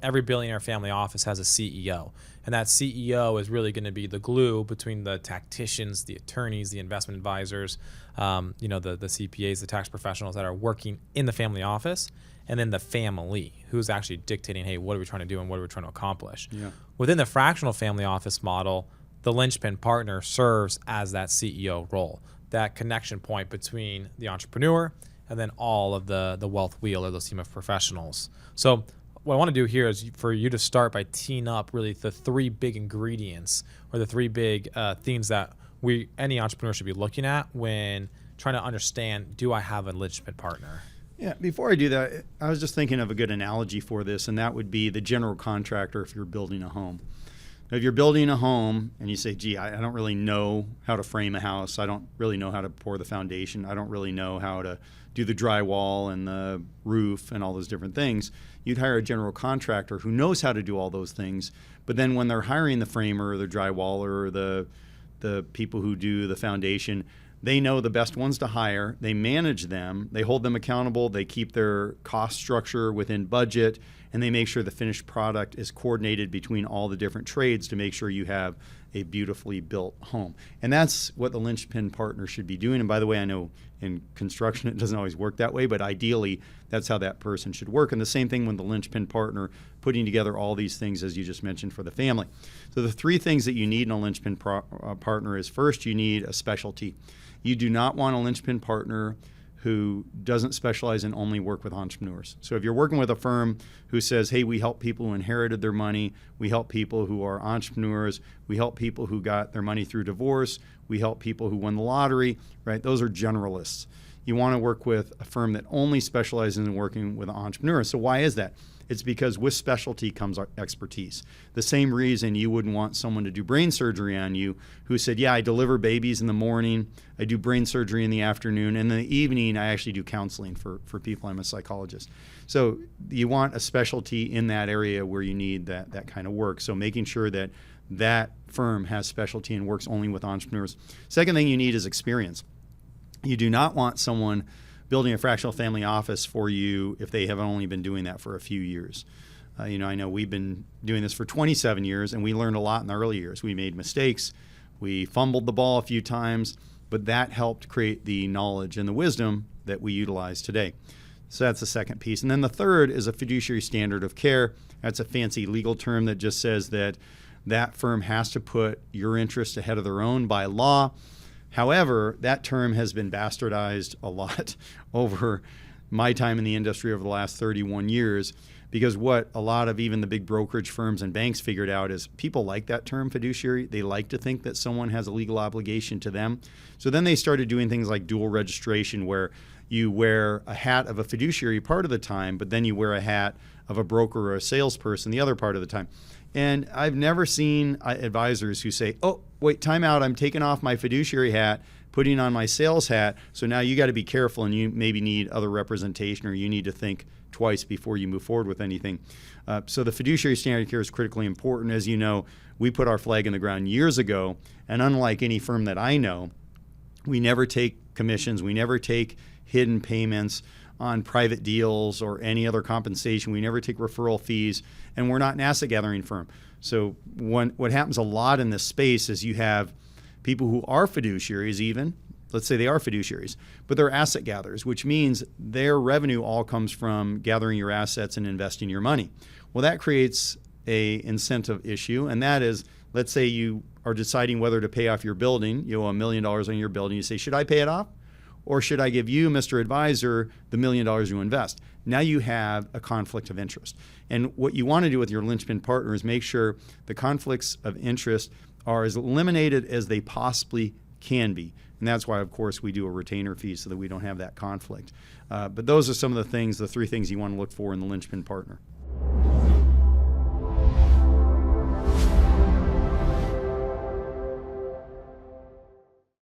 every billionaire family office has a CEO, and that CEO is really going to be the glue between the tacticians, the attorneys, the investment advisors, the CPAs, the tax professionals that are working in the family office, and then the family who's actually dictating, hey, what are we trying to do and what are we trying to accomplish? Yeah. Within the fractional family office model, the linchpin partner serves as that CEO role, that connection point between the entrepreneur and then all of the wealth wheel or those team of professionals. So what I want to do here is for you to start by teeing up really the three big ingredients or the three big things that any entrepreneur should be looking at when trying to understand, do I have a linchpin partner? Yeah, before I do that, I was just thinking of a good analogy for this, and that would be the general contractor if you're building a home. If you're building a home and you say, gee, I don't really know how to frame a house. I don't really know how to pour the foundation. I don't really know how to do the drywall and the roof and all those different things. You'd hire a general contractor who knows how to do all those things. But then when they're hiring the framer or the drywaller or the people who do the foundation, they know the best ones to hire. They manage them. They hold them accountable. They keep their cost structure within budget, and they make sure the finished product is coordinated between all the different trades to make sure you have a beautifully built home. And that's what the linchpin partner should be doing. And by the way, I know in construction it doesn't always work that way, but ideally that's how that person should work. And the same thing with the linchpin partner, putting together all these things as you just mentioned for the family. So the three things that you need in a linchpin partner is, first, you need a specialty. You do not want a linchpin partner who doesn't specialize in only work with entrepreneurs. So if you're working with a firm who says, hey, we help people who inherited their money, we help people who are entrepreneurs, we help people who got their money through divorce, we help people who won the lottery, right? Those are generalists. You want to work with a firm that only specializes in working with entrepreneurs. So why is that? It's because with specialty comes our expertise. The same reason you wouldn't want someone to do brain surgery on you who said, yeah, I deliver babies in the morning, I do brain surgery in the afternoon, and in the evening I actually do counseling for people. I'm a psychologist. So you want a specialty in that area where you need that kind of work. So making sure that that firm has specialty and works only with entrepreneurs. Second thing you need is experience. You do not want someone building a fractional family office for you if they have only been doing that for a few years. I know we've been doing this for 27 years, and we learned a lot in the early years. We made mistakes. We fumbled the ball a few times, but that helped create the knowledge and the wisdom that we utilize today. So that's the second piece. And then the third is a fiduciary standard of care. That's a fancy legal term that just says that that firm has to put your interest ahead of their own by law. However, that term has been bastardized a lot over my time in the industry over the last 31 years, because what a lot of even the big brokerage firms and banks figured out is people like that term fiduciary. They like to think that someone has a legal obligation to them. So then they started doing things like dual registration, where you wear a hat of a fiduciary part of the time, but then you wear a hat of a broker or a salesperson the other part of the time. And I've never seen advisors who say, oh, wait, time out, I'm taking off my fiduciary hat, putting on my sales hat, so now you got to be careful and you maybe need other representation, or you need to think twice before you move forward with anything. So the fiduciary standard of care is critically important. As you know, we put our flag in the ground years ago, and unlike any firm that I know, we never take commissions, we never take hidden payments on private deals or any other compensation. We never take referral fees, and we're not an asset gathering firm. So what happens a lot in this space is you have people who are fiduciaries even, let's say they are fiduciaries, but they're asset gatherers, which means their revenue all comes from gathering your assets and investing your money. Well, that creates a incentive issue, and that is, let's say you are deciding whether to pay off your building. You owe $1 million on your building. You say, should I pay it off? Or should I give you, Mr. Advisor, the $1 million you invest? Now you have a conflict of interest. And what you want to do with your linchpin partner is make sure the conflicts of interest are as eliminated as they possibly can be. And that's why, of course, we do a retainer fee so that we don't have that conflict. But those are some of the three things you want to look for in the linchpin partner.